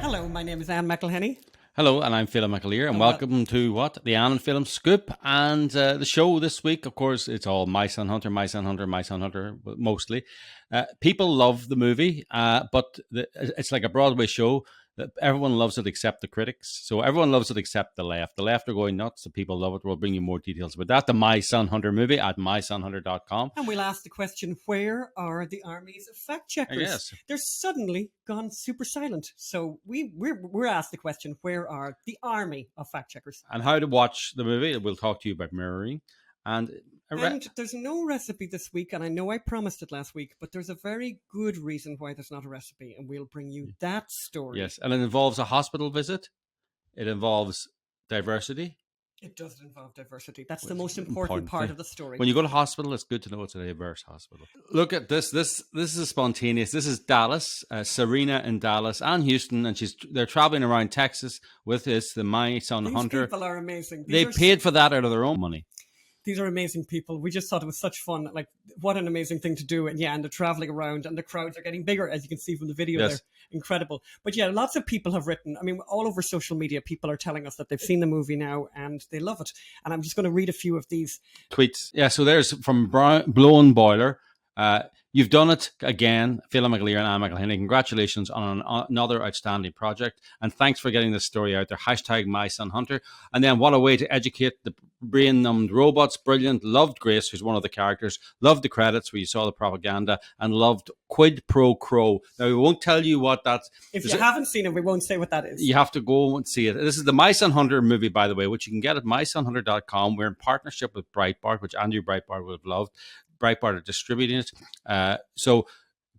Hello, my name is Anne McElhenney. Hello, and I'm Phelim McAleer, and welcome to the Anne and Phelim Scoop. And the show this week, of course, it's all My Son Hunter, mostly. People love the movie, but it's like a Broadway show. Everyone loves it except the critics. So everyone loves it except the left. The left are going nuts, so people love it. We'll bring you more details about that. The My Son Hunter movie at mysonhunter.com. And we'll ask the question, where are the armies of fact checkers? Yes. They're suddenly gone super silent. So we're asked the question, where are the army of fact checkers? And how to watch the movie. We'll talk to you about mirroring. And there's no recipe this week, and I know I promised it last week, but there's a very good reason why there's not a recipe, and we'll bring you that story. Yes, and it involves a hospital visit. It involves diversity. It does involve diversity. That's the most important part of the story. When you go to hospital, it's good to know it's a diverse hospital. Look at this. This is spontaneous. This is Dallas, Serena in Dallas and Houston, and they're traveling around Texas with the My Son Hunter. These people are amazing. They paid for that out of their own money. These are amazing people. We just thought it was such fun. Like, what an amazing thing to do. And and they're traveling around and the crowds are getting bigger, as you can see from the video. Yes. They're incredible. But lots of people have written, all over social media, people are telling us that they've seen the movie now and they love it. And I'm just going to read a few of these tweets. Yeah, so there's from Blown Boiler. You've done it again, Phelim McAleer and Anne McElhenney. Congratulations on another outstanding project. And thanks for getting this story out there. Hashtag My Son Hunter. And then what a way to educate the brain-numbed robots. Brilliant. Loved Grace, who's one of the characters. Loved the credits where you saw the propaganda. And loved Quid Pro Quo. Now, we won't tell you what that's... If you haven't seen it, we won't say what that is. You have to go and see it. This is the My Son Hunter movie, by the way, which you can get at mysonhunter.com. We're in partnership with Breitbart, which Andrew Breitbart would have loved. Breitbart are distributing it. So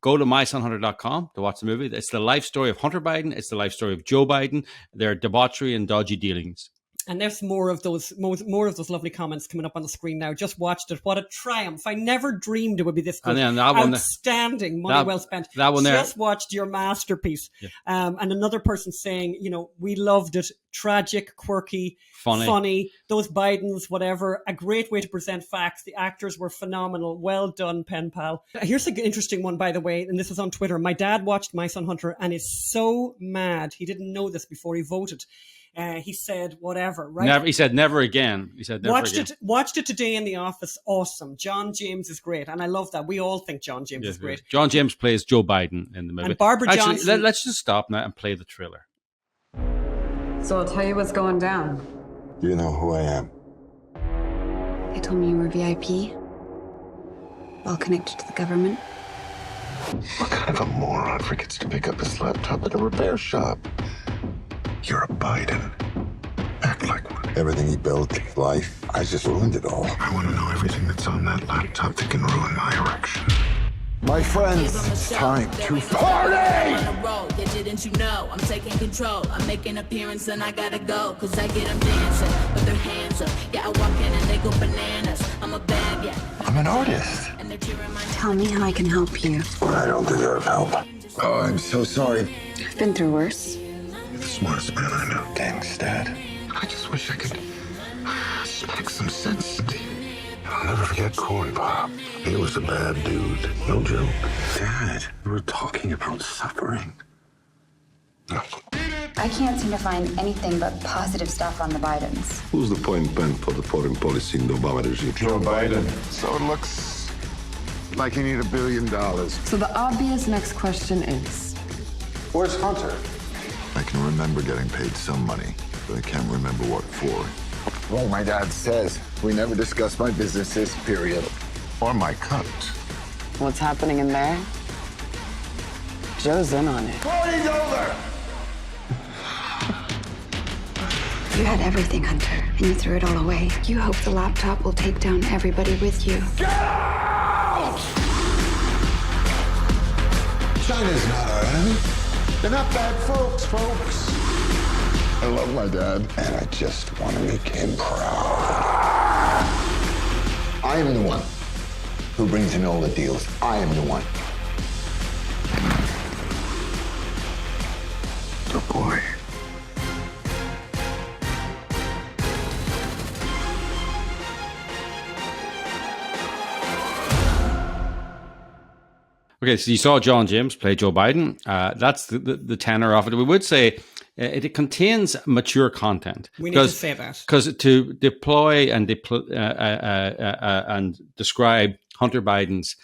go to mysonhunter.com to watch the movie. It's the life story of Hunter Biden. It's the life story of Joe Biden, their debauchery and dodgy dealings. And there's more of those lovely comments coming up on the screen now. Just watched it. What a triumph. I never dreamed it would be this good. And then that one, outstanding. Money well spent. That one there. Just watched your masterpiece. Yeah. And another person saying, we loved it. Tragic, quirky, funny. Those Bidens, whatever. A great way to present facts. The actors were phenomenal. Well done, pen pal. Here's an interesting one, by the way, and this is on Twitter. My dad watched My Son Hunter and is so mad. He didn't know this before he voted. He said, whatever, right? He said, never again. He said, never watched again. Watched it today in the office. Awesome. John James is great. And I love that. We all think John James is great. John James plays Joe Biden in the movie. And Barbara Johnson. Let's just stop now and play the trailer. So I'll tell you what's going down. You know who I am. They told me you were VIP. Well connected to the government. What kind of a moron forgets to pick up his laptop at a repair shop? You're a Biden. Act like one. Everything he built, his life, I just ruined it all. I want to know everything that's on that laptop that can ruin my erection. My friends, it's time to party! Didn't you know I'm taking control? I'm making appearance and I gotta go. Cause I get them dancing with their hands up. Yeah, I walk in and they go bananas. I'm a bad, yeah. I'm an artist. Tell me how I can help you. I don't deserve help. Oh, I'm so sorry. I've been through worse. You're the smartest man I know. Thanks, Dad. I just wish I could speak some sense into you. I'll never forget Corn Pop. He was a bad dude. No joke. Dad, we were talking about suffering. I can't seem to find anything but positive stuff on the Bidens. Who's the point man for the foreign policy in the Obama regime? Joe Biden. So it looks like you need $1 billion. So the obvious next question is, Where's Hunter? I can remember getting paid some money, but I can't remember what for. Well, my dad says we never discuss my businesses, period. Or my cut. what's happening in there? Joe's in on it. Party's over! You had everything, Hunter, and you threw it all away. You hope the laptop will take down everybody with you. Get out! China's not our enemy. They're not bad folks. I love my dad, and I just want to make him proud. I am the one who brings in all the deals. I am the one. Good boy. Okay, so you saw John James play Joe Biden. That's the tenor of it. We would say it contains mature content. We need to say that. Because to deploy and describe Hunter Biden's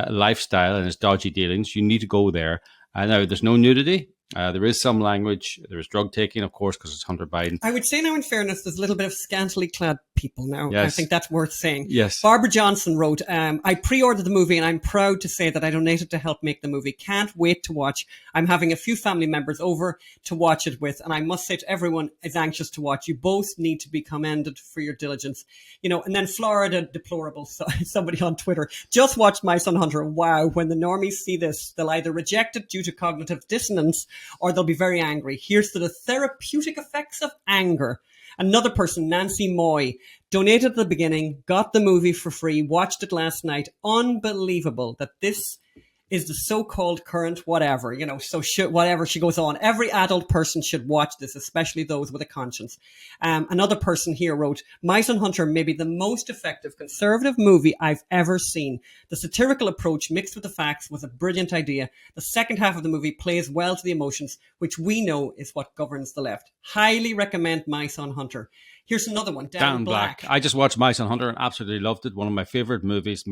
lifestyle and his dodgy dealings, you need to go there. Now, there's no nudity. There is some language. There is drug taking, of course, because it's Hunter Biden. I would say now, in fairness, there's a little bit of scantily clad people now. Yes. I think that's worth saying. Yes. Barbara Johnson wrote, I pre-ordered the movie and I'm proud to say that I donated to help make the movie. Can't wait to watch. I'm having a few family members over to watch it with, and I must say to everyone is anxious to watch. You both need to be commended for your diligence. And then Florida Deplorable, somebody on Twitter, just watched My Son Hunter. Wow, when the normies see this, they'll either reject it due to cognitive dissonance or they'll be very angry. Here's to the therapeutic effects of anger. Another person, Nancy Moy, donated at the beginning, got the movie for free, watched it last night. Unbelievable that this is the so-called current whatever, whatever, she goes on. Every adult person should watch this, especially those with a conscience. Another person here wrote, My Son Hunter may be the most effective conservative movie I've ever seen. The satirical approach mixed with the facts was a brilliant idea. The second half of the movie plays well to the emotions, which we know is what governs the left. Highly recommend My Son Hunter. Here's another one, Dan Black. I just watched My Son Hunter and absolutely loved it. One of my favorite movies.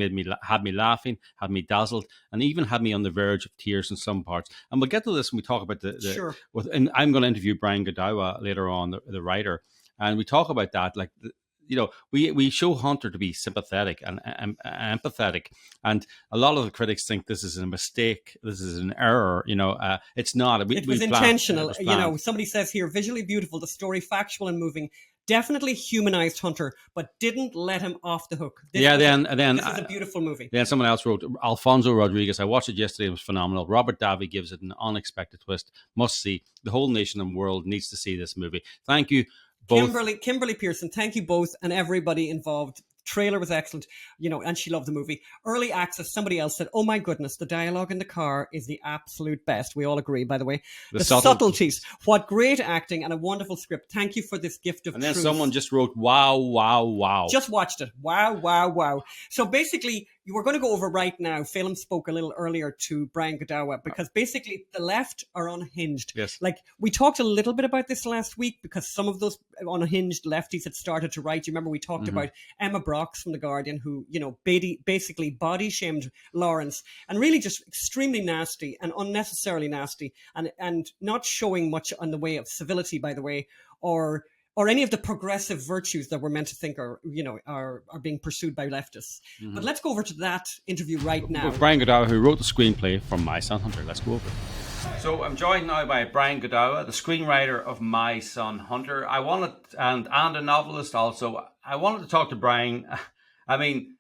Had me laughing, had me dazzled, and even had me on the verge of tears in some parts. And we'll get to this when we talk about Sure. And I'm going to interview Brian Godawa later on, the writer, and we talk about that. Like, we show Hunter to be sympathetic and empathetic, and a lot of the critics think this is a mistake, this is an error. It's not. It was intentional. Somebody says here, visually beautiful, the story factual and moving. Definitely humanized Hunter, but didn't let him off the hook. This is a beautiful movie. Then someone else wrote, Alfonso Rodriguez. I watched it yesterday. It was phenomenal. Robert Davi gives it an unexpected twist. Must see. The whole nation and world needs to see this movie. Thank you both. Kimberly Pearson, thank you both and everybody involved. Trailer was excellent, and she loved the movie. Early access, somebody else said, oh my goodness, the dialogue in the car is the absolute best. We all agree, by the way. The subtleties. What great acting and a wonderful script. Thank you for this gift of truth. And then someone just wrote, wow, wow, wow. Just watched it. Wow, wow, wow. So basically, we're going to go over right now. Phelim spoke a little earlier to Brian Godawa because basically the left are unhinged. Yes. Like we talked a little bit about this last week because some of those unhinged lefties had started to write. You remember we talked about Emma Brox from The Guardian who, basically body shamed Lawrence and really just extremely nasty and unnecessarily nasty and not showing much on the way of civility, by the way, or any of the progressive virtues that we're meant to think are being pursued by leftists. But let's go over to that interview right now. With Brian Godawa, who wrote the screenplay from My Son Hunter. Let's go over it. So I'm joined now by Brian Godawa, the screenwriter of My Son Hunter. And a novelist also. I wanted to talk to Brian. I mean,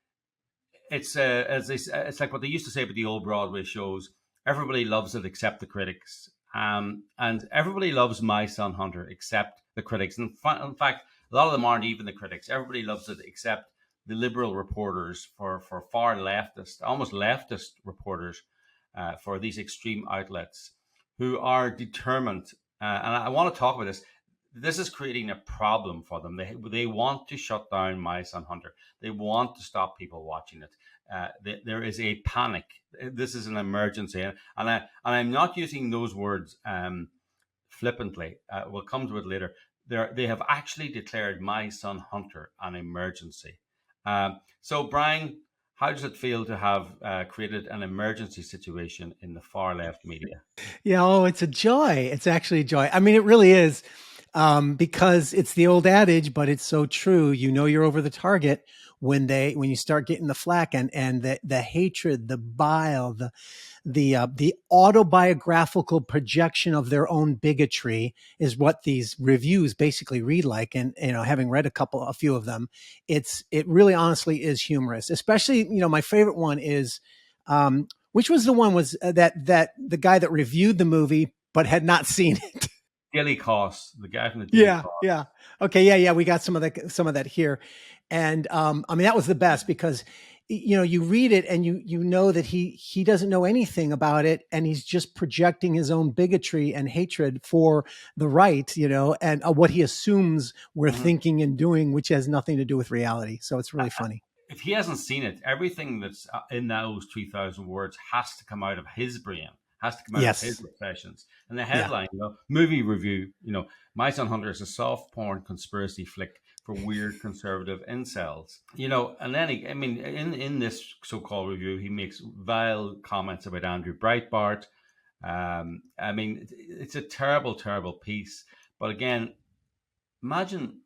it's like what they used to say about the old Broadway shows. Everybody loves it except the critics. And everybody loves My Son Hunter except the critics. In fact, a lot of them aren't even the critics. Everybody loves it except the liberal reporters for far leftist, almost leftist reporters for these extreme outlets who are determined. And I want to talk about this. This is creating a problem for them. They want to shut down My Son Hunter. They want to stop people watching it. There is a panic. This is an emergency, and I'm not using those words flippantly. We'll come to it later. They have actually declared My Son Hunter an emergency. So, Brian, how does it feel to have created an emergency situation in the far left media? Yeah, it's a joy. It's actually a joy. I mean, it really is. Because it's the old adage, but it's so true. You're over the target when you start getting the flack and the hatred, the bile, the autobiographical projection of their own bigotry is what these reviews basically read like. And having read a few of them, it really honestly is humorous. Especially, my favorite one is which was the one was that the guy that reviewed the movie but had not seen it. Daily Cost, the guy from the Daily Cost. Yeah. Okay. Yeah. We got some of that here. And, that was the best because, you read it and you know that he doesn't know anything about it. And he's just projecting his own bigotry and hatred for the right, and what he assumes we're thinking and doing, which has nothing to do with reality. So it's really funny. if he hasn't seen it, everything that's in those 3,000 words has to come out of his brain, has to come out of his obsessions. And the headline, movie review, My Son Hunter is a soft porn conspiracy flick for weird conservative incels. And then, in this so-called review, he makes vile comments about Andrew Breitbart. It's a terrible, terrible piece. But again, imagine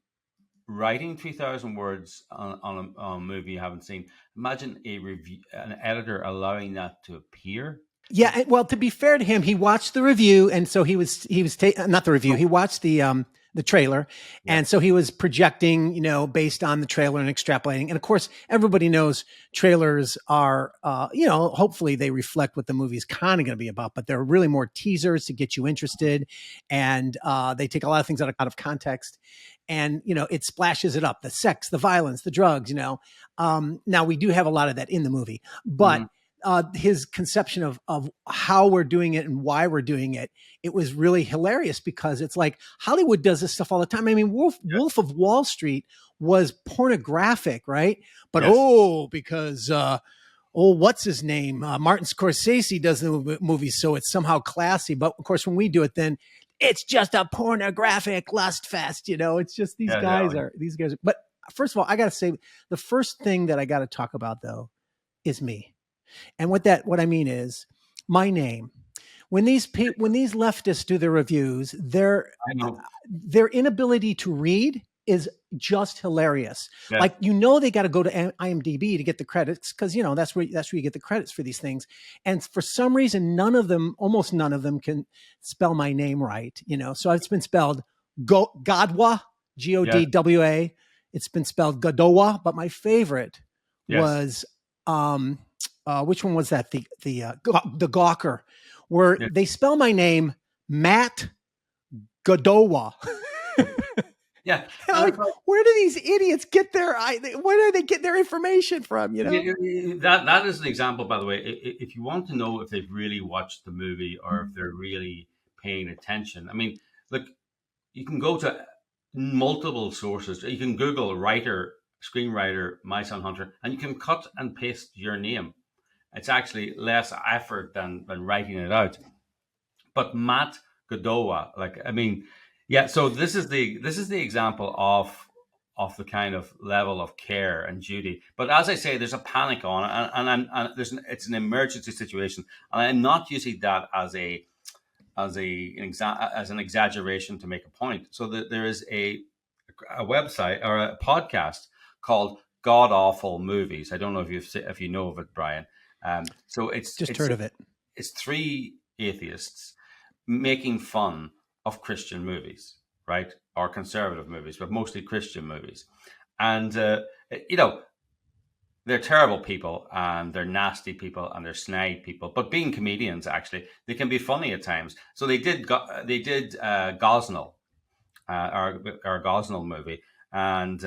writing 3,000 words on a movie you haven't seen. Imagine an editor allowing that to appear. Yeah, well, to be fair to him, he watched the review, and so he was not the review. He watched the trailer, and so he was projecting, based on the trailer and extrapolating. And of course, everybody knows trailers are, hopefully they reflect what the movie's kind of going to be about, but they're really more teasers to get you interested, and they take a lot of things out of context, and it splashes it up: the sex, the violence, the drugs. Now we do have a lot of that in the movie, but. His conception of how we're doing it and why we're doing it, it was really hilarious because it's like Hollywood does this stuff all the time. I mean, Wolf of Wall Street was pornographic, right? But because what's his name? Martin Scorsese does the movies, so it's somehow classy. But of course, when we do it, then it's just a pornographic lust fest. It's just these guys are. But first of all, I got to say, the first thing that I got to talk about though is me. And what I mean is my name. When these leftists do their reviews, their inability to read is just hilarious. Yeah. Like, they got to go to IMDb to get the credits because that's where you get the credits for these things. And for some reason, almost none of them can spell my name right. So it's been spelled Godawa, Godwa. It's been spelled Godawa, but my favorite was which one was that? The Gawker, where they spell my name Matt Godawa. Yeah. Like, where do these idiots get where do they get their information from? That is an example, by the way. If you want to know if they've really watched the movie or if they're really paying attention, look, you can go to multiple sources. You can Google screenwriter, My Son Hunter, and you can cut and paste your name. It's actually less effort than writing it out. But Matt Godawa, so this is the example of the kind of level of care and duty. But as I say, there's a panic on, and it's an emergency situation, and I'm not using that as an exaggeration to make a point. So there is a website or a podcast called God Awful Movies. I don't know if you know of it, Brian. So it's heard of it. It's three atheists making fun of Christian movies, right? Or conservative movies, but mostly Christian movies. And they're terrible people, and they're nasty people, and they're snide people. But being comedians, actually, they can be funny at times. So they did Gosnell, our Gosnell movie, and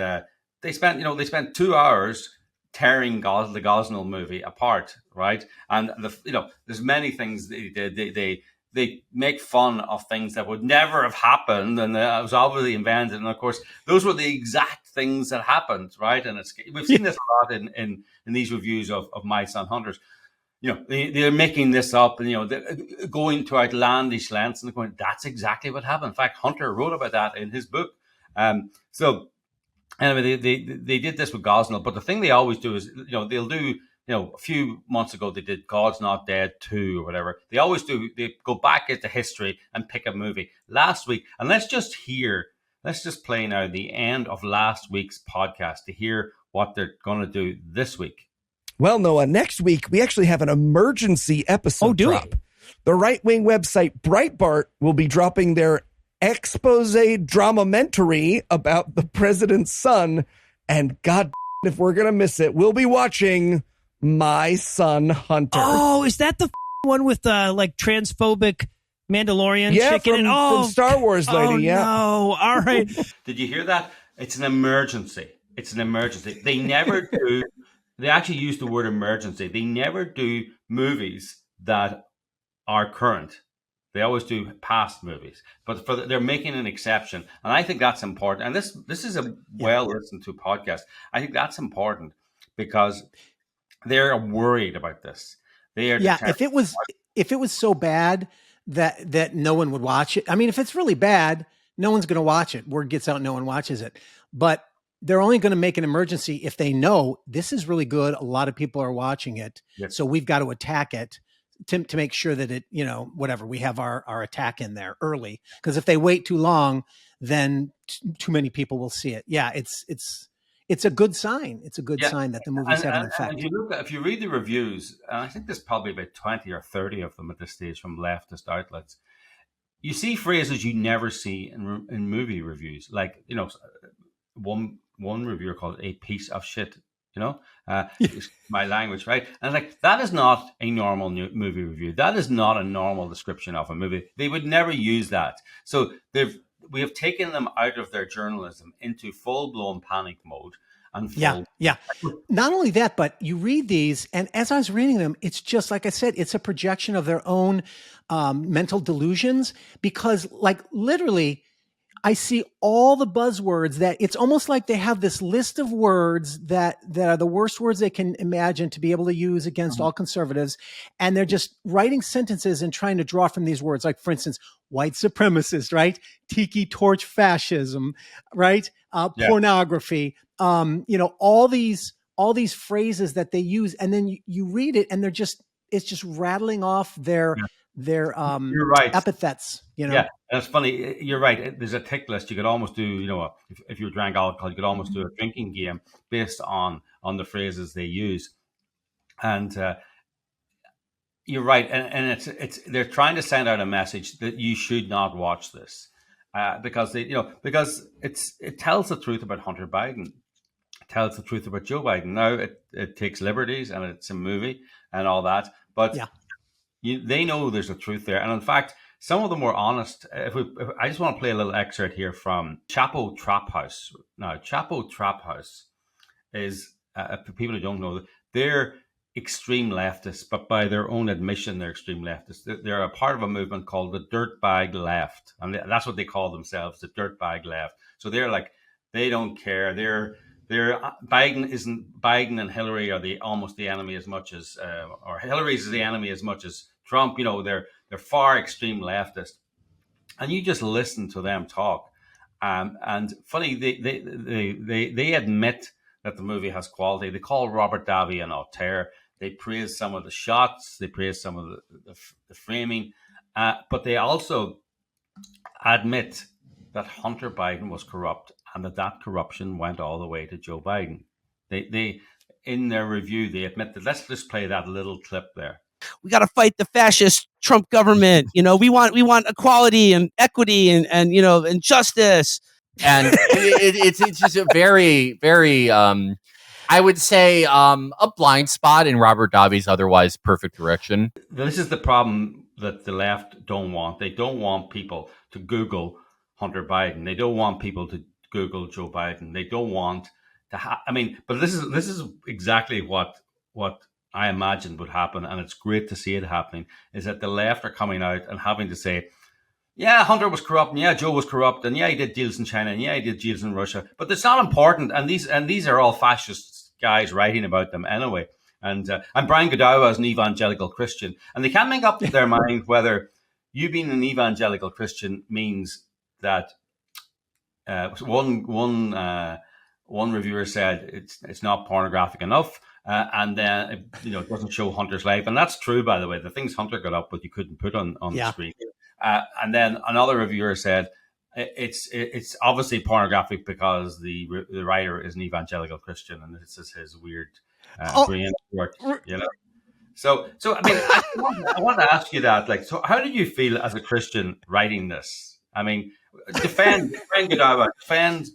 they spent 2 hours tearing the Gosnell movie apart, right? And there's many things they did. They make fun of things that would never have happened, and it was obviously invented. And of course, those were the exact things that happened, right? And we've seen this a lot in these reviews of My Son Hunters. They're making this up, and they're going to outlandish lengths, and they're going, "That's exactly what happened." In fact, Hunter wrote about that in his book. So anyway, they did this with Gosnell, but the thing they always do is, they'll do. A few months ago, they did God's Not Dead 2 or whatever. They always do. They go back into history and pick a movie. Last week, and let's just play now the end of last week's podcast to hear what they're going to do this week. Well, Noah, next week, we actually have an emergency episode drop. The right-wing website Breitbart will be dropping their expose dramamentary about the president's son. And God, if we're going to miss it, we'll be watching My Son Hunter. Oh, is that the one with transphobic Mandalorian chicken? From Star Wars lady. No. All right. Did you hear that? It's an emergency. They never do. They actually use the word emergency. They never do movies that are current. They always do past movies, but they're making an exception, and I think that's important. And this is a well listened to podcast. I think that's important because they're worried about this. They are if it was so bad that no one would watch it. I mean, if it's really bad, no one's going to watch it. Word gets out, no one watches it. But they're only going to make an emergency if they know this is really good. A lot of people are watching it. Yes. So we've got to attack it to make sure that it, whatever, we have our attack in there early. Because if they wait too long, then too many people will see it. Yeah, it's a good sign. It's a good sign that the movie's having an effect. If you read the reviews, and I think there's probably about 20 or 30 of them at this stage from leftist outlets, you see phrases you never see in movie reviews. Like, one reviewer called it a piece of shit, my language, right? And like, that is not a normal movie review. That is not a normal description of a movie. They would never use that. So we have taken them out of their journalism into full-blown panic mode. Yeah. Not only that, but you read these, and as I was reading them, it's just, like I said, it's a projection of their own mental delusions, because, like, literally, I see all the buzzwords that it's almost like they have this list of words that are the worst words they can imagine to be able to use against all conservatives. And they're just writing sentences and trying to draw from these words. Like, for instance, white supremacist, right? Tiki torch fascism, right? Pornography, all these phrases that they use. And then you read it and it's just rattling off their you're right. Epithets, Yeah, that's funny. You're right. There's a tick list. You could almost do, if you drank alcohol, you could almost do a drinking game based on the phrases they use. And you're right. And they're trying to send out a message that you should not watch this because because it tells the truth about Hunter Biden. It tells the truth about Joe Biden. Now it takes liberties and it's a movie and all that, but they know there's a truth there. And in fact, some of them were honest. I just want to play a little excerpt here from Chapo Trap House. Now, Chapo Trap House is, for people who don't know, they're extreme leftists, but by their own admission, they're extreme leftists. They're a part of a movement called the Dirtbag Left. And that's what they call themselves, the Dirtbag Left. So they're like, they don't care. Biden and Hillary are almost the enemy as much as, or Hillary's the enemy as much as Trump. They're far extreme leftist, and you just listen to them talk. And funny, they admit that the movie has quality. They call Robert Davi an auteur. They praise some of the shots. They praise some of the framing, but they also admit that Hunter Biden was corrupt, and that corruption went all the way to Joe Biden. They in their review, they admit that. Let's just play that little clip there. We got to fight the fascist Trump government. We want equality and equity and justice. And it's just a very, very, I would say, a blind spot in Robert Davi's otherwise perfect direction. This is the problem that the left don't want. They don't want people to Google Hunter Biden. They don't want people to Google Joe Biden. They don't want to but this is exactly what I imagined would happen, and it's great to see it happening, is that the left are coming out and having to say, yeah, Hunter was corrupt, and yeah, Joe was corrupt, and yeah, he did deals in China, and yeah, he did deals in Russia, but it's not important, and these are all fascist guys writing about them anyway. And Brian Godawa is an evangelical Christian, and they can't make up their mind whether you being an evangelical Christian means that one reviewer said it's not pornographic enough, and then it doesn't show Hunter's life, and that's true, by the way. The things Hunter got up with, you couldn't put on the screen. And then another reviewer said it's obviously pornographic because the writer is an evangelical Christian, and this is his weird brain work, So I mean, I want to ask you that. Like, so how did you feel as a Christian writing this? I mean, defend Godawa, defend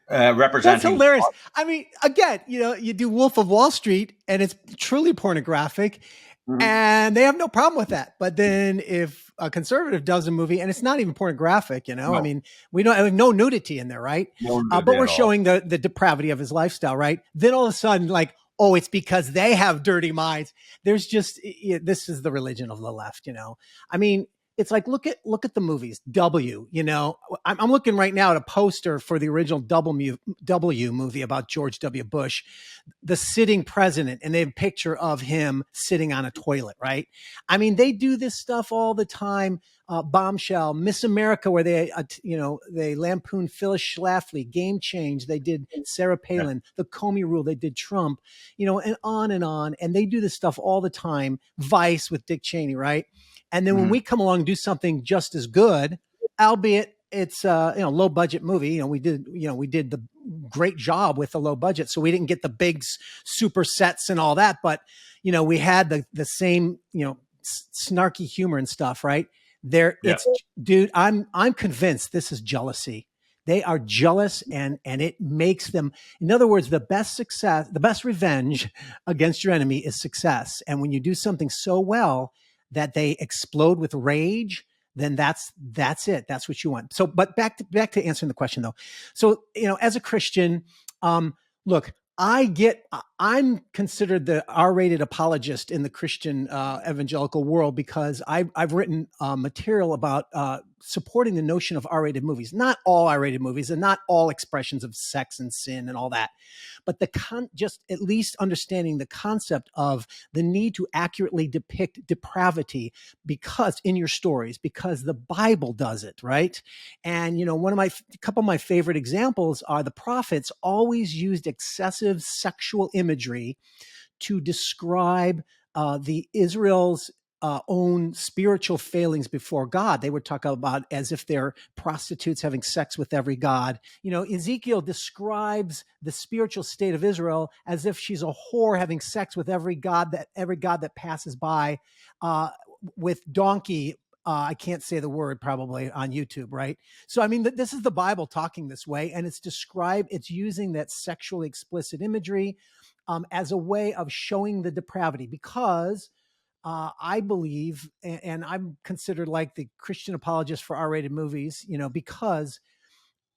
representing. That's hilarious. I mean, again, you do Wolf of Wall Street, and it's truly pornographic, and they have no problem with that. But then if a conservative does a movie and it's not even pornographic, no. I mean, we don't have no nudity in there, right? But we're showing the depravity of his lifestyle, right? Then all of a sudden, like, oh, it's because they have dirty minds. There's just, this is the religion of the left, I mean, it's like, look at the movies. W, I'm looking right now at a poster for the original W movie about George W. Bush, the sitting president, and they have a picture of him sitting on a toilet, right? I mean, they do this stuff all the time. Bombshell, Miss America, where they lampoon Phyllis Schlafly, Game Change, they did Sarah Palin, The Comey Rule, they did Trump, and on and on. And they do this stuff all the time. Vice with Dick Cheney, right? And then when we come along and do something just as good, albeit it's low budget movie, we did the great job with the low budget, so we didn't get the big super sets and all that, but we had the same snarky humor and stuff, right? It's, dude, I'm convinced this is jealousy. They are jealous, and it makes them, in other words, the best revenge against your enemy is success. And when you do something so well that they explode with rage, then that's it. That's what you want. So, but back to answering the question though. So, as a Christian, look, I'm considered the R-rated apologist in the Christian evangelical world because I've written material about supporting the notion of R-rated movies. Not all R-rated movies and not all expressions of sex and sin and all that, but just at least understanding the concept of the need to accurately depict depravity because in your stories, because the Bible does it, right? And a couple of my favorite examples are the prophets always used excessive sexual imagery to describe the Israel's own spiritual failings before God. They would talk about as if they're prostitutes having sex with every god. Ezekiel describes the spiritual state of Israel as if she's a whore having sex with every god that passes by with donkey. I can't say the word probably on YouTube, right? So, I mean, this is the Bible talking this way, and it's using that sexually explicit imagery as a way of showing the depravity because I believe, and I'm considered like the Christian apologist for R-rated movies, because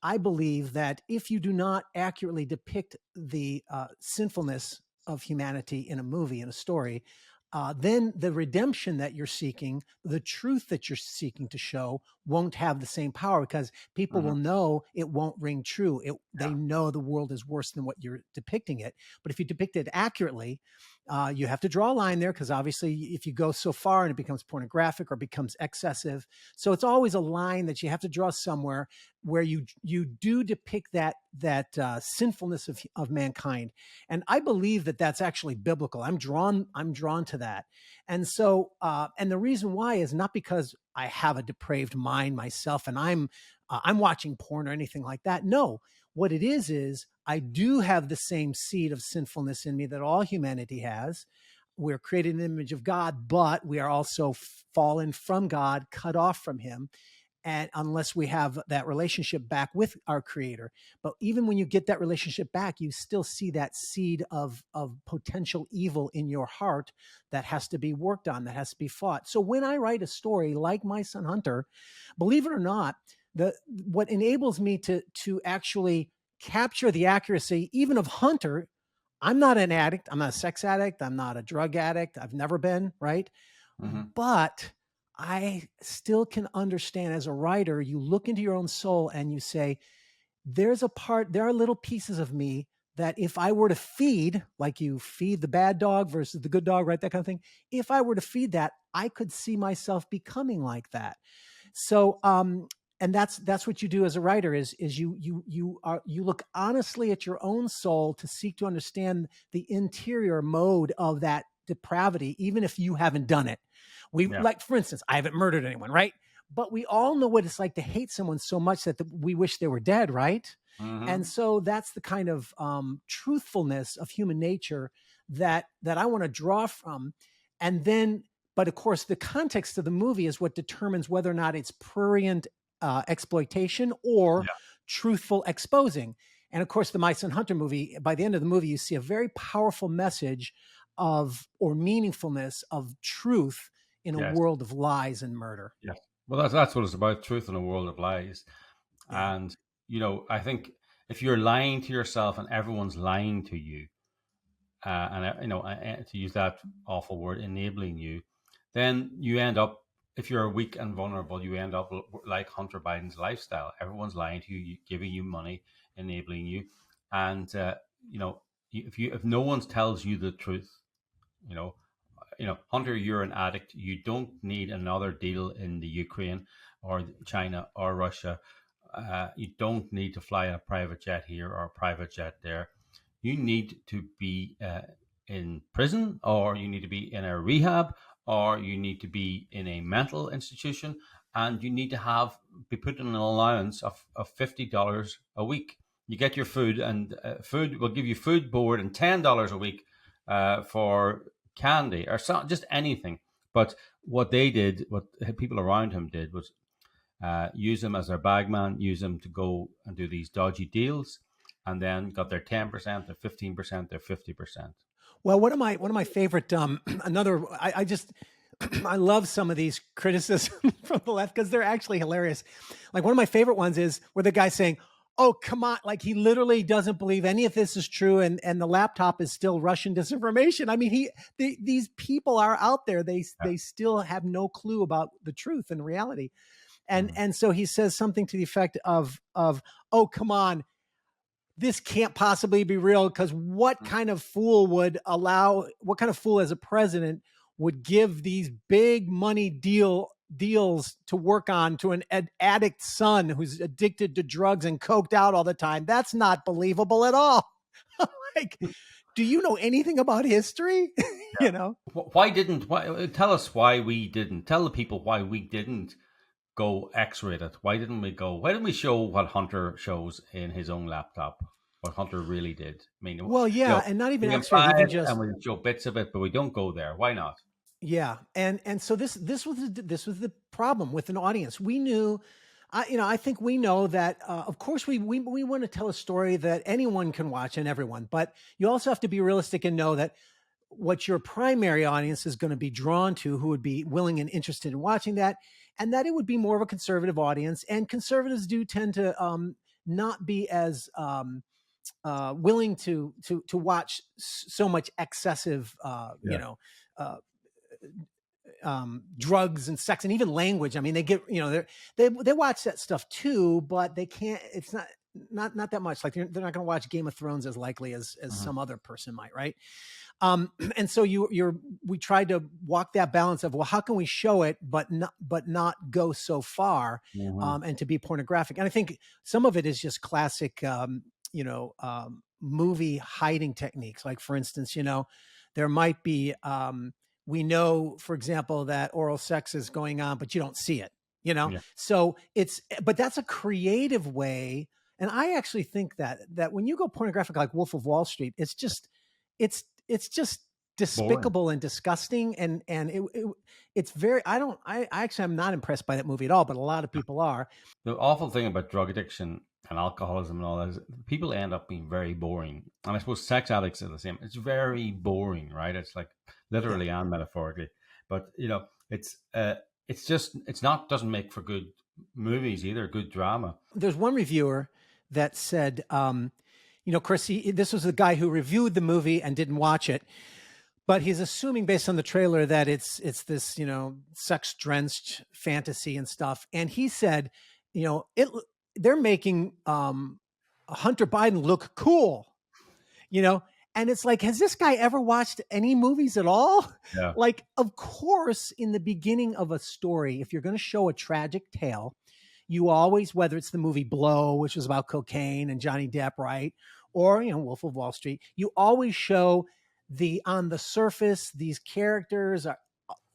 I believe that if you do not accurately depict the sinfulness of humanity in a movie, in a story, then the redemption that you're seeking, the truth that you're seeking to show won't have the same power because people will know it won't ring true. They know the world is worse than what you're depicting it. But if you depict it accurately, you have to draw a line there because obviously if you go so far and it becomes pornographic or becomes excessive. So it's always a line that you have to draw somewhere where you do depict that sinfulness of mankind. And I believe that that's actually biblical. I'm drawn to that. And so, and the reason why is not because I have a depraved mind myself and I'm watching porn or anything like that. No, what it is I do have the same seed of sinfulness in me that all humanity has. We're created in the image of God, but we are also fallen from God, cut off from him. And unless we have that relationship back with our creator, but even when you get that relationship back, you still see that seed of potential evil in your heart that has to be worked on, that has to be fought. So when I write a story like My Son Hunter, believe it or not, what enables me to actually capture the accuracy, even of Hunter, I'm not an addict. I'm not a sex addict. I'm not a drug addict. I've never been, right? Mm-hmm. But I still can understand as a writer, you look into your own soul and you say, there are little pieces of me that if I were to feed, like you feed the bad dog versus the good dog, right? That kind of thing. If I were to feed that, I could see myself becoming like that. So, and that's what you do as a writer is you look honestly at your own soul to seek to understand the interior mode of that depravity, even if you haven't done it. Like, for instance, I haven't murdered anyone, right? But we all know what it's like to hate someone so much that we wish they were dead, right? Mm-hmm. And so that's the kind of truthfulness of human nature that I want to draw from. And then, but of course, the context of the movie is what determines whether or not it's prurient exploitation or truthful exposing. And of course, the My Son Hunter movie, by the end of the movie, you see a very powerful message or meaningfulness of truth in a world of lies and murder. Yeah. Well, that's what it's about, truth in a world of lies. Yeah. And, I think if you're lying to yourself and everyone's lying to you, and to use that awful word, enabling you, then you end up if you're weak and vulnerable, you end up like Hunter Biden's lifestyle. Everyone's lying to you, giving you money, enabling you, and if no one tells you the truth, Hunter, you're an addict. You don't need another deal in the Ukraine or China or Russia. You don't need to fly a private jet here or a private jet there. You need to be in prison, or you need to be in a rehab, or you need to be in a mental institution, and you need to be put in an allowance of $50 a week. You get your food, and food will give you food, board, and $10 a week for candy or just anything. But what they did, what people around him did, was use him as their bagman, use him to go and do these dodgy deals, and then got their 10%, their 15%, their 50%. Well, one of my favorite I love some of these criticisms from the left because they're actually hilarious. Like, one of my favorite ones is where the guy's saying, "Oh, come on!" Like, he literally doesn't believe any of this is true, and the laptop is still Russian disinformation. I mean, these people are out there. They still have no clue about the truth and reality, and so he says something to the effect of "Oh, come on, this can't possibly be real, because what kind of fool as a president would give these big money deals to work on to an addict son who's addicted to drugs and coked out all the time? That's not believable at all." Like, do you know anything about history? Yeah. Tell us why we didn't. Tell the people why we didn't go X-rated. Why didn't we show what Hunter shows in his own laptop? What Hunter really did. I mean, and not even X-rated, and we show bits of it, but we don't go there. Why not? Yeah, and so this was the problem with an audience. We knew, I think we know that. Of course, we want to tell a story that anyone can watch and everyone, but you also have to be realistic and know that what your primary audience is going to be drawn to, who would be willing and interested in watching that, and that it would be more of a conservative audience. And conservatives do tend to not be as willing to watch so much excessive, drugs and sex and even language. I mean, they get, they watch that stuff too, but they can't. It's not that much. Like, they're not going to watch Game of Thrones as likely as some other person might, right? And so we tried to walk that balance of, well, how can we show it, but not go so far, and to be pornographic. And I think some of it is just classic, movie hiding techniques. Like, for instance, there might be, we know, for example, that oral sex is going on, but you don't see it, So but that's a creative way. And I actually think that when you go pornographic, like Wolf of Wall Street, it's just despicable boring and disgusting. And it's very, I actually am not impressed by that movie at all, but a lot of people are. The awful thing about drug addiction and alcoholism and all that is people end up being very boring. And I suppose sex addicts are the same. It's very boring, right? It's like literally and metaphorically. But, doesn't make for good movies either, good drama. There's one reviewer that said, Chris, this was the guy who reviewed the movie and didn't watch it, but he's assuming based on the trailer that it's this, sex-drenched fantasy and stuff. And he said, they're making Hunter Biden look cool, and it's like, has this guy ever watched any movies at all? Yeah. Like, of course, in the beginning of a story, if you're going to show a tragic tale, you always, whether it's the movie Blow, which was about cocaine and Johnny Depp, right? Or, Wolf of Wall Street, you always show on the surface, these characters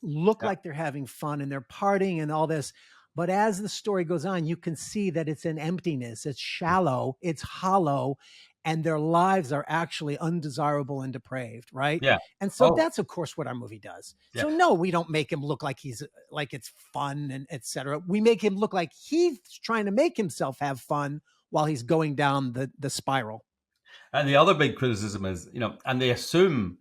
look like they're having fun and they're partying and all this. But as the story goes on, you can see that it's an emptiness. It's shallow. It's hollow. And their lives are actually undesirable and depraved, right? Yeah. And so that's, of course, what our movie does. Yeah. So no, we don't make him look like it's fun and et cetera. We make him look like he's trying to make himself have fun while he's going down the spiral. And the other big criticism is, and they assume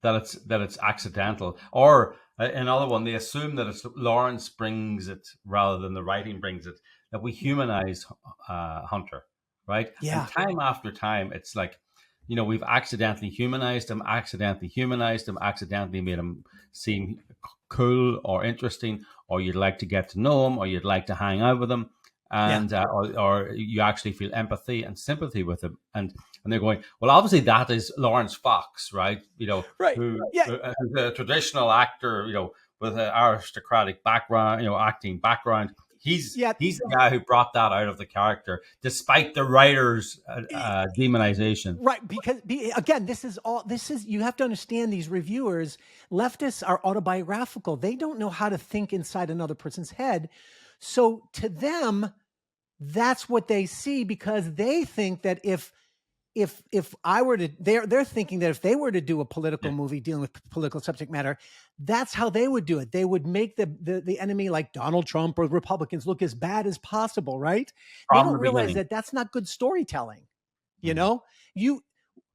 that it's accidental, or another one, they assume that it's Lawrence brings it rather than the writing brings it, that we humanize Hunter, right? Yeah. And time after time, it's like, we've accidentally humanized him, accidentally made him seem cool or interesting, or you'd like to get to know them, or you'd like to hang out with them, and or you actually feel empathy and sympathy with them, and they're going, well, obviously that is Lawrence Fox, right? Who's a traditional actor, with an aristocratic background, acting background. He's the guy who brought that out of the character, despite the writer's demonization. Right, because again, this is you have to understand, these reviewers, leftists are autobiographical. They don't know how to think inside another person's head. So to them, that's what they see, because they think that if I were to, they're thinking that if they were to do a political movie dealing with political subject matter, that's how they would do it. They would make the enemy, like Donald Trump or Republicans, look as bad as possible, right? They don't realize that that's not good storytelling.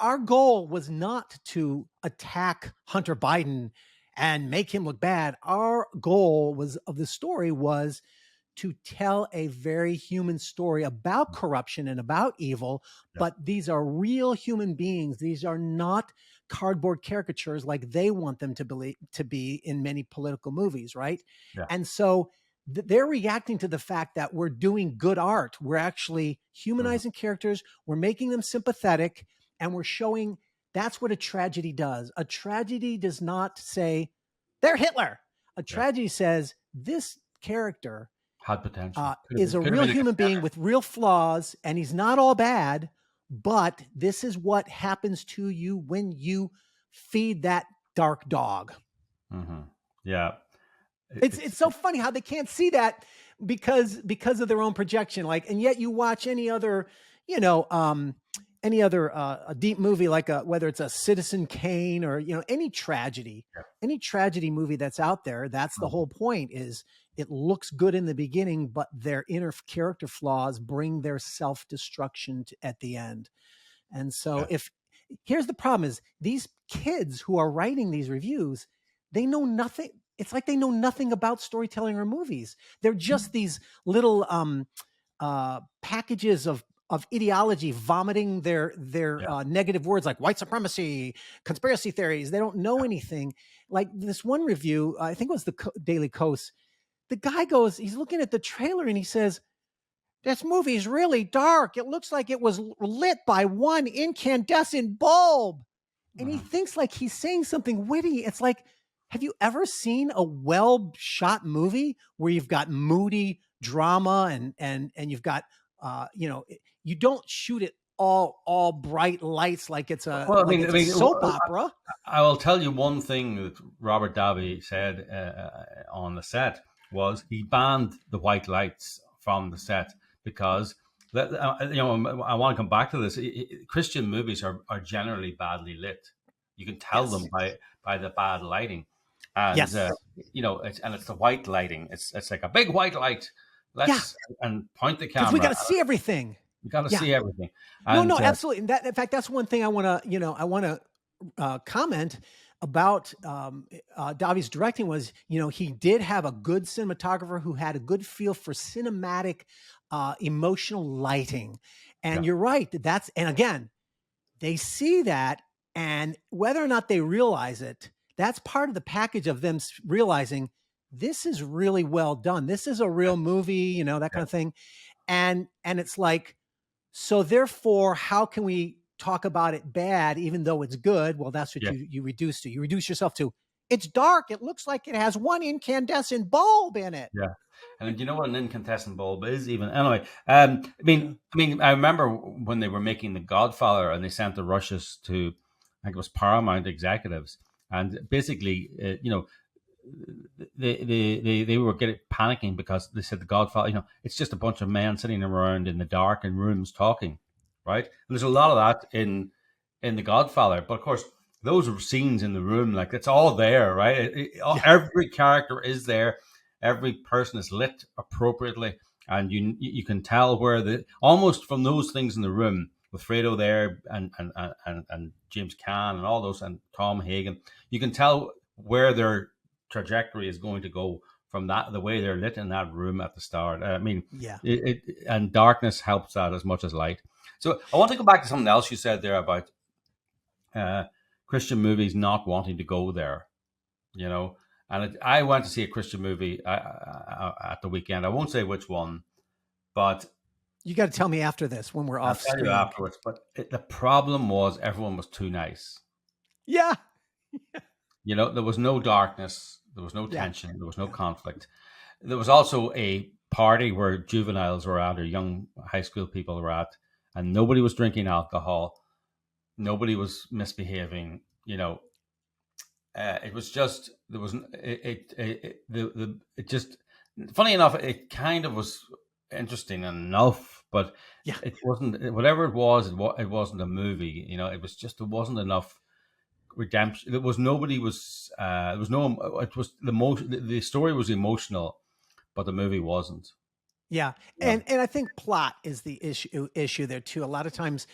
Our goal was not to attack Hunter Biden and make him look bad. Our goal of the story was to tell a very human story about corruption and about evil, but these are real human beings. These are not cardboard caricatures like they want them to be in many political movies, right? Yeah. And so they're reacting to the fact that we're doing good art. We're actually humanizing characters. We're making them sympathetic, and we're showing that's what a tragedy does. A tragedy does not say, they're Hitler. A tragedy says, this character had potential, is a real human being with real flaws, and he's not all bad, but this is what happens to you when you feed that dark dog. Mm-hmm. Yeah. It's so funny how they can't see that because of their own projection. And yet you watch any other, a deep movie, like whether it's a Citizen Kane or, any tragedy movie that's out there. That's the whole point, is it looks good in the beginning, but their inner character flaws bring their self-destruction at the end. And so here's the problem, is these kids who are writing these reviews, they know nothing. It's like they know nothing about storytelling or movies. They're just these little packages of ideology vomiting their negative words like white supremacy, conspiracy theories. They don't know anything. Like this one review, I think it was the Daily Kos. The guy he's looking at the trailer and he says, this movie is really dark. It looks like it was lit by one incandescent bulb. And he thinks like he's saying something witty. It's like, have you ever seen a well-shot movie where you've got moody drama and you've got, you don't shoot it all bright lights like it's a soap opera. I will tell you one thing that Robert Davi said on the set was he banned the white lights from the set because, I want to come back to this. Christian movies are generally badly lit. You can tell them by the bad lighting. And, it's the white lighting. It's like a big white light. And point the camera. Because we got to see everything. You got to see everything. And, no, absolutely. And in fact, that's one thing I want to, comment about Davi's directing was, he did have a good cinematographer who had a good feel for cinematic, emotional lighting. And you're right. And again, they see that, and whether or not they realize it, that's part of the package of them realizing this is really well done. This is a real movie, that kind of thing. And it's like, so therefore, how can we talk about it bad, even though it's good? Well, that's what you reduce to. You reduce yourself to, it's dark. It looks like it has one incandescent bulb in it. Yeah. And do you know what an incandescent bulb is even? Anyway, I remember when they were making The Godfather and they sent the rushes to, I think it was Paramount executives. And basically, they were panicking because they said The Godfather, it's just a bunch of men sitting around in the dark in rooms talking, right? And there's a lot of that in The Godfather. But of course, those are scenes in the room, like it's all there, right? Every character is there. Every person is lit appropriately. And you can tell where almost from those things in the room, with Fredo there and James Caan and all those, and Tom Hagen, you can tell where their trajectory is going to go from the way they're lit in that room at the start. And darkness helps that as much as light. So I want to go back to something else you said there about Christian movies not wanting to go there, And I went to see a Christian movie at the weekend. I won't say which one, but you got to tell me after this when we're off I'll tell you screen. afterwards. But the problem was everyone was too nice. Yeah. You know, there was no darkness, there was no tension, there was no conflict. There was also a party where juveniles were at, or young high school people were at, and nobody was drinking alcohol. Nobody was misbehaving. You know, it was just there was it just funny enough. It kind of was interesting enough, but it wasn't whatever it was. It wasn't a movie. You know, it was just there wasn't enough redemption. There was nobody was there was no. It was the story was emotional, but the movie wasn't. Yeah. And I think plot is the issue there too. A lot of times,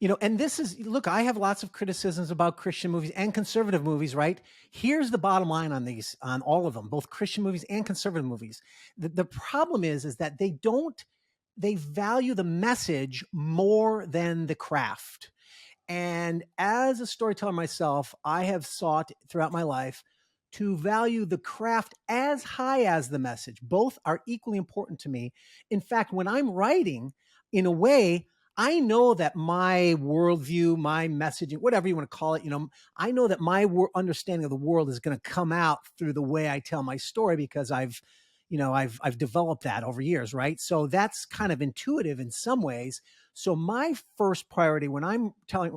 you know, and this is, look, I have lots of criticisms about Christian movies and conservative movies, right? Here's the bottom line on these, on all of them, both Christian movies and conservative movies. The problem is that they value the message more than the craft. And as a storyteller myself, I have sought throughout my life to value the craft as high as the message. Both are equally important to me. In fact, when I'm writing, in a way, I know that my worldview, my messaging, whatever you want to call it, you know, I know that my understanding of the world is going to come out through the way I tell my story, because I've developed that over years, right? So that's kind of intuitive in some ways. So my first priority when I'm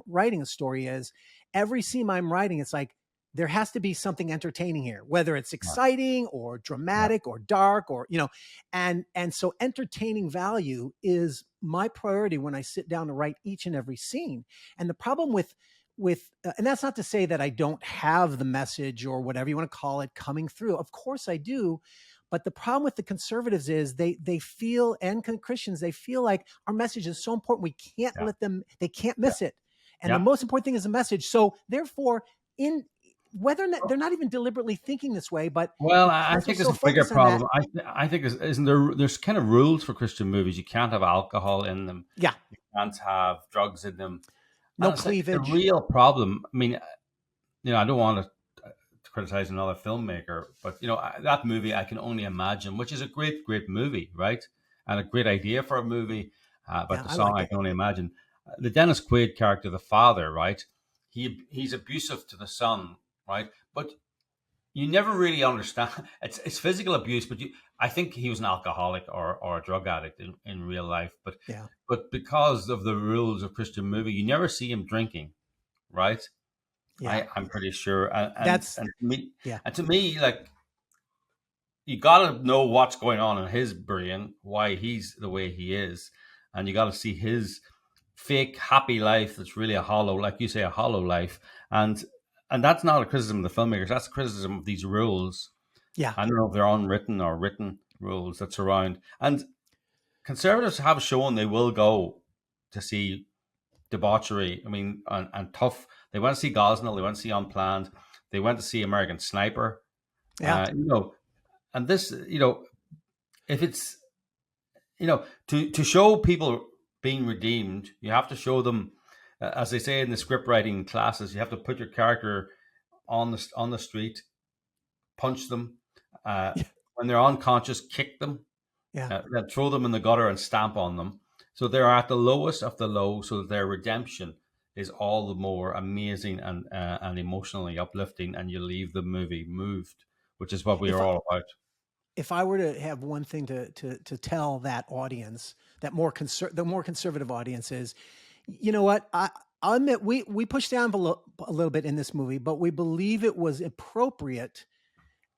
writing a story is every scene I'm writing, it's like, there has to be something entertaining here, whether it's exciting or dramatic or dark or, you know, and so entertaining value is my priority when I sit down to write each and every scene. And the problem with and that's not to say that I don't have the message or whatever you want to call it coming through. Of course I do. But the problem with the conservatives is they feel, and Christians, they feel like our message is so important. We can't let them, they can't miss it. And the most important thing is the message. So therefore, whether or not they're not even deliberately thinking this way, but I think there's a bigger problem. I think isn't there's kind of rules for Christian movies. You can't have alcohol in them. Yeah. You can't have drugs in them. No cleavage. Like the real problem. I mean, you know, I don't want to criticize another filmmaker, but you know, that movie I can only imagine, which is a great movie, right? And a great idea for a movie. But the song I can only imagine. The Dennis Quaid character, the father, right? He's abusive to the son. Right, but you never really understand. It's physical abuse, but I think he was an alcoholic or a drug addict in real life. But because of the rules of Christian movie, you never see him drinking, right? Yeah, I'm pretty sure. And to me, like, you got to know what's going on in his brain, why he's the way he is, and you got to see his fake happy life that's really a hollow, like you say, a hollow life, and that's not a criticism of the filmmakers. That's a criticism of these rules. Yeah. I don't know if they're unwritten or written rules that surround. And conservatives have shown they will go to see debauchery. I mean, and tough. They went to see Gosnell. They went to see Unplanned. They went to see American Sniper. Yeah. You know, and this, you know, if it's, you know, to show people being redeemed, you have to show them, as they say in the script writing classes, you have to put your character on the street, punch them, when they're unconscious, kick them, then throw them in the gutter and stamp on them. So they're at the lowest of the low, so that their redemption is all the more amazing and emotionally uplifting, and you leave the movie moved, which is what we are all about. If I were to have one thing to tell that audience, that the more conservative audience is, you know what? I'll admit we pushed down a little bit in this movie, but we believe it was appropriate.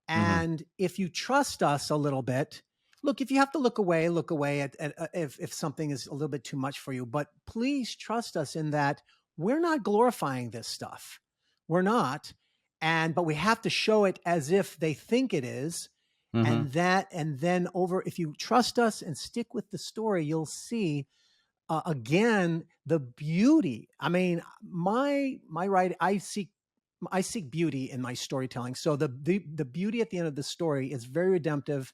And if you trust us a little bit, look, if you have to look away at if something is a little bit too much for you. But please trust us in that we're not glorifying this stuff. We're not. But we have to show it as if they think it is. And then if you trust us and stick with the story, you'll see again the beauty. I mean, my writing, I seek beauty in my storytelling. So the beauty at the end of the story is very redemptive,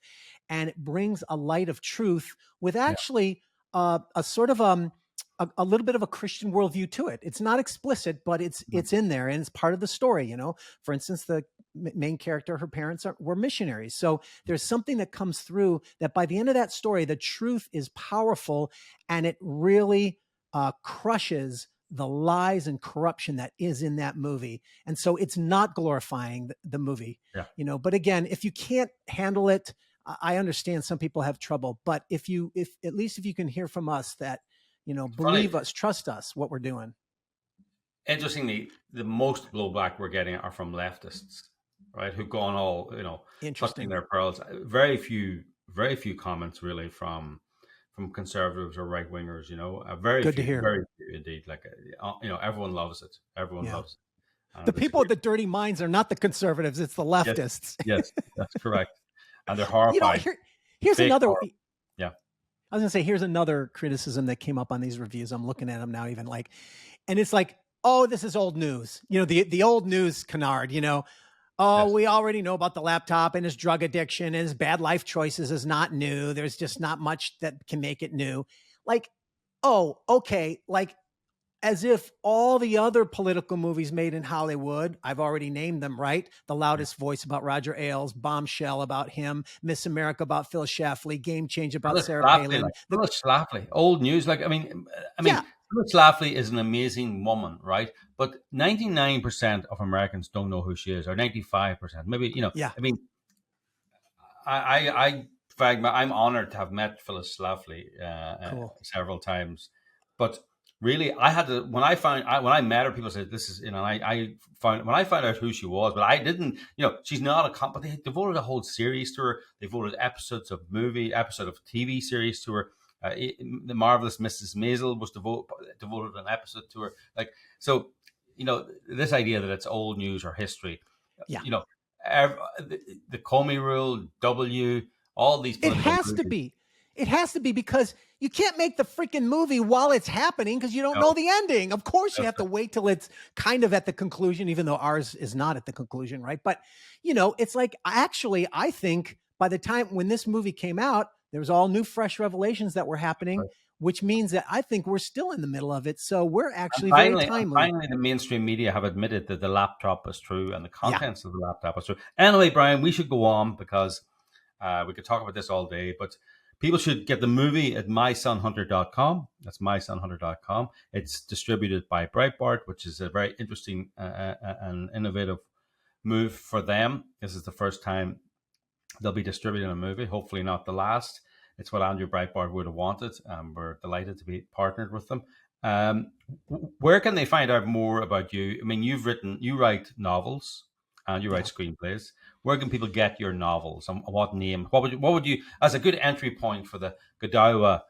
and it brings a light of truth with actually a sort of a little bit of a Christian worldview to it. It's not explicit, but it's in there and it's part of the story. You know, for instance, the main character, her parents were missionaries. So there's something that comes through that by the end of that story, the truth is powerful and it really crushes the lies and corruption that is in that movie. And so it's not glorifying the movie, you know, but again, if you can't handle it, I understand some people have trouble, but if at least if you can hear from us that, you know, believe us, trust us, what we're doing. Interestingly, the most blowback we're getting are from leftists, right? Who've gone all, you know, clutching their pearls. Very few comments really from conservatives or right wingers, you know, very good few, to hear. Very few indeed. Like, you know, everyone loves it. Everyone loves it. The people with the dirty minds are not the conservatives; it's the leftists. Yes, that's correct. And they're horrified. You know, here's another. Yeah, I was gonna say, here's another criticism that came up on these reviews. I'm looking at them now, even like, and it's like, oh, this is old news. You know, the old news canard. You know, oh, we already know about the laptop and his drug addiction and his bad life choices is not new. There's just not much that can make it new. Like, oh, okay. Like, as if all the other political movies made in Hollywood, I've already named them, right? The Loudest Voice about Roger Ailes, Bombshell about him, Miss America about Phil Schlafly, Game Change about Sarah Palin. Phil Schlafly, old news. Like, I mean, Phil Schlafly is an amazing woman, right? But 99% of Americans don't know who she is, or 95%, maybe, you know. Yeah. I mean, I'm honored to have met Phyllis Schlafly several times, but really, I had to, when I met her, people said, this is, you know, when I found out who she was, but I didn't, you know, she's not but they devoted a whole series to her. They devoted episode of TV series to her. The Marvelous Mrs. Maisel was devoted an episode to her. Like, so, you know, this idea that it's old news or history, you know, the Comey Rule, all these. It has to be. It has to be, because you can't make the freaking movie while it's happening because you don't know the ending. Of course, you have to wait till it's kind of at the conclusion, even though ours is not at the conclusion, right? But, you know, it's like, actually, I think by the time when this movie came out, there was all new, fresh revelations that were happening, which means that I think we're still in the middle of it. So we're actually very timely. Finally, the mainstream media have admitted that the laptop is true and the contents of the laptop is true. Anyway, Brian, we should go on because we could talk about this all day, but people should get the movie at mysonhunter.com. That's mysonhunter.com. It's distributed by Breitbart, which is a very interesting and innovative move for them. This is the first time they'll be distributing a movie, hopefully not the last. It's what Andrew Breitbart would have wanted. We're delighted to be partnered with them. Where can they find out more about you? I mean, you write novels and you write screenplays. Where can people get your novels, and what name? What would you, as a good entry point for the Godawa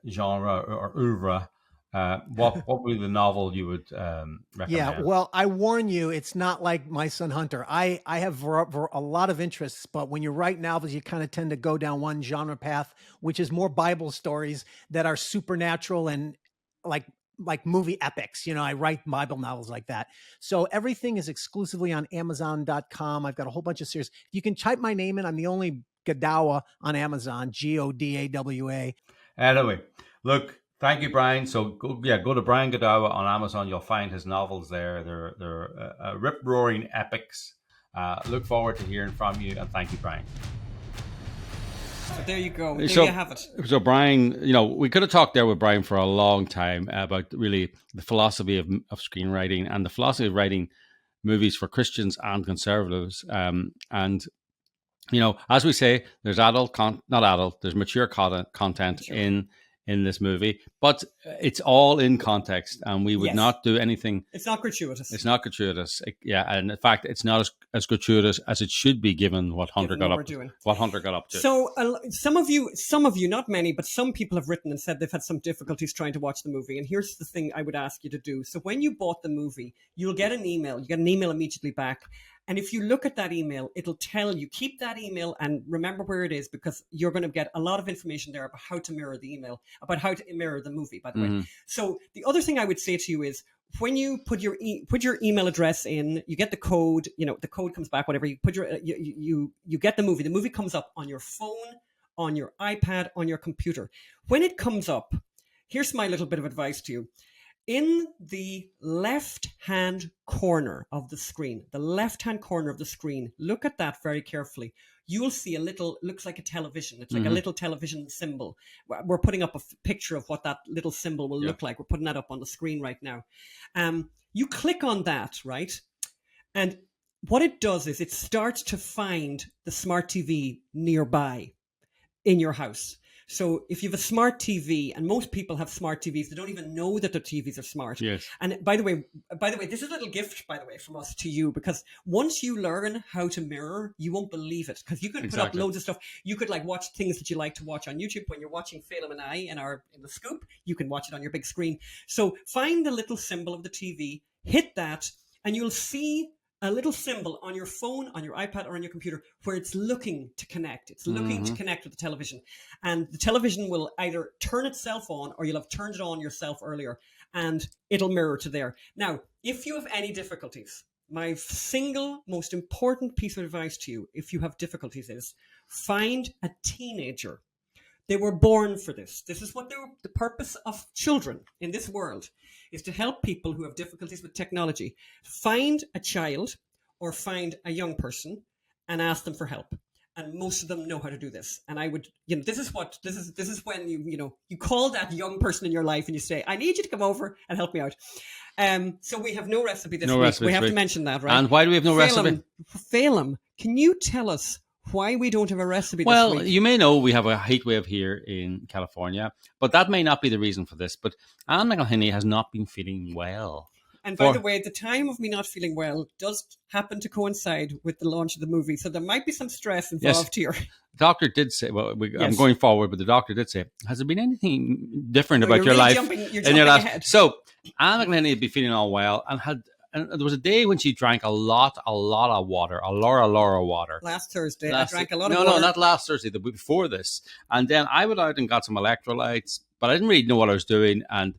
genre or oeuvre? What would be the novel you would recommend? Yeah, well, I warn you, it's not like My Son Hunter. I have a lot of interests, but when you write novels, you kind of tend to go down one genre path, which is more Bible stories that are supernatural and like movie epics. You know, I write Bible novels like that. So everything is exclusively on Amazon.com. I've got a whole bunch of series. You can type my name in. I'm the only Godawa on Amazon, Godawa. Anyway, look, thank you, Brian. So go to Brian Godawa on Amazon. You'll find his novels there. They're rip-roaring epics. Look forward to hearing from you, and thank you, Brian. So there you go. There you have it. So Brian, you know, we could have talked there with Brian for a long time about really the philosophy of screenwriting and the philosophy of writing movies for Christians and conservatives. And, you know, as we say, there's there's mature content in this movie, but it's all in context, and we would not do anything. It's not gratuitous. It's not gratuitous. And in fact, it's not as gratuitous as it should be, given what Hunter got up to. So some of you, not many, but some people have written and said they've had some difficulties trying to watch the movie. And here's the thing I would ask you to do. So when you bought the movie, you'll get an email. You get an email immediately back. And if you look at that email, it'll tell you, keep that email and remember where it is, because you're going to get a lot of information there about how to mirror the email, about how to mirror the movie, by the way. So the other thing I would say to you is, when you put your email address in, you get the code, you know, the code comes back, whatever, you put you get the movie comes up on your phone, on your iPad, on your computer. When it comes up, here's my little bit of advice to you. In the left-hand corner of the screen, look at that very carefully. You will see a little, looks like a television. It's like a little television symbol. We're putting up a picture of what that little symbol will look like. We're putting that up on the screen right now. You click on that, right? And what it does is it starts to find the smart TV nearby in your house. So if you have a smart TV, and most people have smart TVs, they don't even know that their TVs are smart. Yes. And by the way, this is a little gift, by the way, from us to you, because once you learn how to mirror, you won't believe it. Because you can put up loads of stuff. You could like watch things that you like to watch on YouTube. When you're watching Phelim and I in the Scoop, you can watch it on your big screen. So find the little symbol of the TV, hit that, and you'll see a little symbol on your phone, on your iPad, or on your computer where it's looking to connect. It's looking to connect with the television. And the television will either turn itself on, or you'll have turned it on yourself earlier, and it'll mirror to there. Now, if you have any difficulties, my single most important piece of advice to you, if you have difficulties, is find a teenager. They were born for this. This is what the purpose of children in this world is, to help people who have difficulties with technology. Find a child or find a young person and ask them for help. And most of them know how to do this. And I would, this is when you call that young person in your life and you say, I need you to come over and help me out. So we have no recipe this week. We have to mention that, right? And why do we have no recipe? Phelim, can you tell us why we don't have a recipe this week? Well, you may know we have a heat wave here in California, but that may not be the reason for this. But Anne McElhinney has not been feeling well. And by the way, the time of me not feeling well does happen to coincide with the launch of the movie. So there might be some stress involved here. The doctor did say, I'm going forward, but the doctor did say, has there been anything different about your life? You're jumping ahead. So Anne McElhinney had been feeling all well and there was a day when she drank a lot of water, a Laura water. Last Thursday, I drank a lot of water. No, not last Thursday, the week before this. And then I went out and got some electrolytes, but I didn't really know what I was doing, and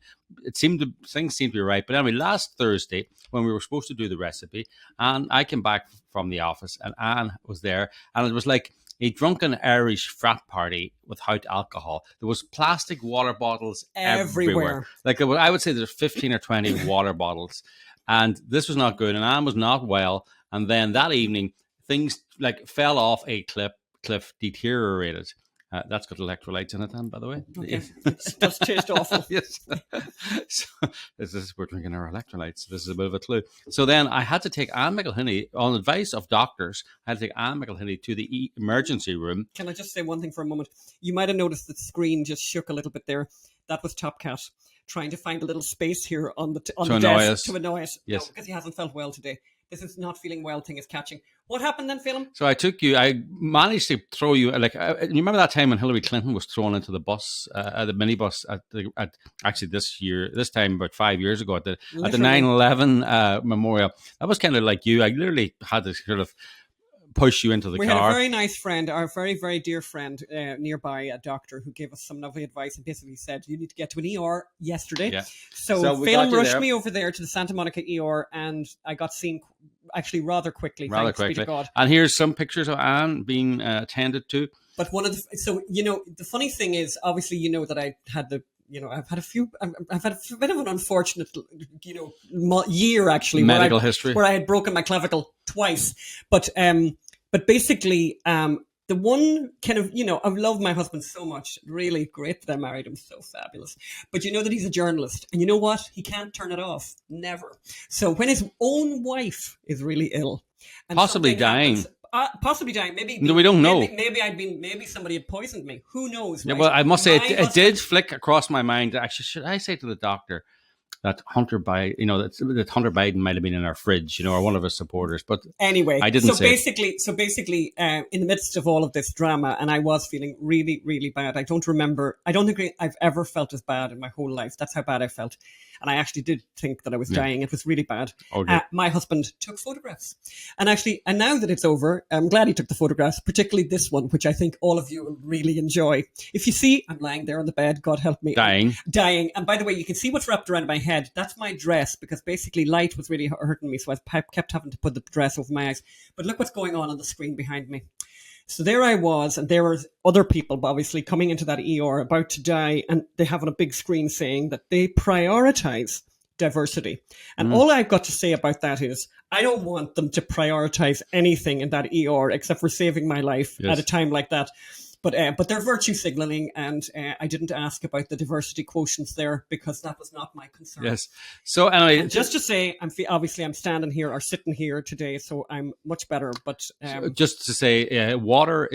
things seemed to be right. But anyway, last Thursday, when we were supposed to do the recipe, and I came back from the office, and Anne was there, and it was like a drunken Irish frat party without alcohol. There was plastic water bottles everywhere. Like I would say there's 15 or 20 water bottles. And this was not good, and Anne was not well. And then that evening, things like fell off a cliff, deteriorated. That's got electrolytes in it, Anne, by the way. Okay. It does taste awful. Yes. So we're drinking our electrolytes. This is a bit of a clue. So then I had to take Anne McElhinney, on advice of doctors, I had to take Anne McElhinney to the emergency room. Can I just say one thing for a moment? You might have noticed the screen just shook a little bit there. That was Top Cat trying to find a little space here on the desk to annoy us. Yes. No, because he hasn't felt well today. This is not feeling well thing is catching. What happened then, Phelim? So I managed to throw you, you remember that time when Hillary Clinton was thrown into the bus, the minibus at actually this time about 5 years ago at the 9/11 memorial. That was kind of like you. I literally had to sort of push you into the car. We had a very nice friend, our very, very dear friend nearby, a doctor who gave us some lovely advice and basically said, you need to get to an ER yesterday. Yeah. So Phelim rushed me over there to the Santa Monica ER, and I got seen actually rather quickly. Thanks be to God. And here's some pictures of Anne being attended to. But the funny thing is, obviously, that I had I've had a bit of an unfortunate, year actually. Medical history. Where I had broken my clavicle twice. But basically, the one kind of, I love my husband so much. Really great that I married him. So fabulous. But you know that he's a journalist. And you know what? He can't turn it off. Never. So when his own wife is really ill. And possibly dying. Possibly dying. Maybe no, we don't know. Maybe somebody had poisoned me. Who knows? Right? Yeah, well, I must say it did flick across my mind. Actually, should I say to the doctor that Hunter Biden, that Hunter Biden might have been in our fridge, or one of his supporters? But anyway, I didn't say. So basically, in the midst of all of this drama, and I was feeling really, really bad. I don't think I've ever felt as bad in my whole life. That's how bad I felt. And I actually did think that I was dying. It was really bad. My husband took photographs. And now that it's over, I'm glad he took the photographs, particularly this one, which I think all of you will really enjoy. If you see, I'm lying there on the bed. God help me. Dying. And by the way, you can see what's wrapped around my head. That's my dress, because basically light was really hurting me. So I kept having to put the dress over my eyes. But look what's going on the screen behind me. So there I was, and there were other people obviously coming into that ER about to die, and they have on a big screen saying that they prioritize diversity. And all I've got to say about that is I don't want them to prioritize anything in that ER except for saving my life at a time like that. But they're virtue signaling, and I didn't ask about the diversity quotients there because that was not my concern. Yes. So anyway, and just to say, I'm standing here or sitting here today, so I'm much better. But just to say, water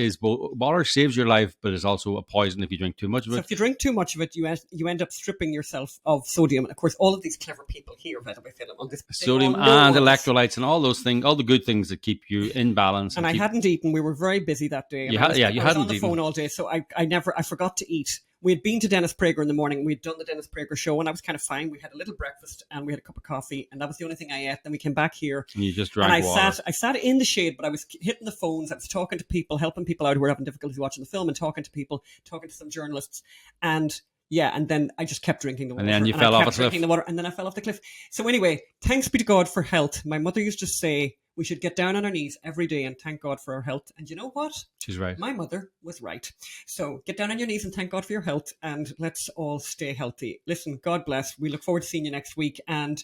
saves your life, but it's also a poison if you drink too much of it. So if you drink too much of it, you end up stripping yourself of sodium. And of course, all of these clever people here, by the way, Philip, on this sodium and electrolytes and all those things, all the good things that keep you in balance. And I hadn't eaten. We were very busy that day. You hadn't eaten all day, so I forgot to eat. We had been to Dennis Prager in the morning. We'd done the Dennis Prager show, and I was kind of fine. We had a little breakfast, and we had a cup of coffee, and that was the only thing I ate. Then we came back here, and you just drank water. I sat in the shade, but I was hitting the phones. I was talking to people, helping people out who were having difficulty watching the film, and talking to people, talking to some journalists, and then I just kept drinking the water. And then you fell off a cliff. And then I fell off the cliff. So anyway, thanks be to God for health. My mother used to say, we should get down on our knees every day and thank God for our health. And you know what? She's right. My mother was right. So get down on your knees and thank God for your health, and let's all stay healthy. Listen, God bless. We look forward to seeing you next week. And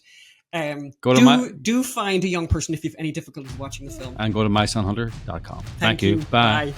do find a young person if you have any difficulties watching the film. And go to mysonhunter.com. Thank you. Bye.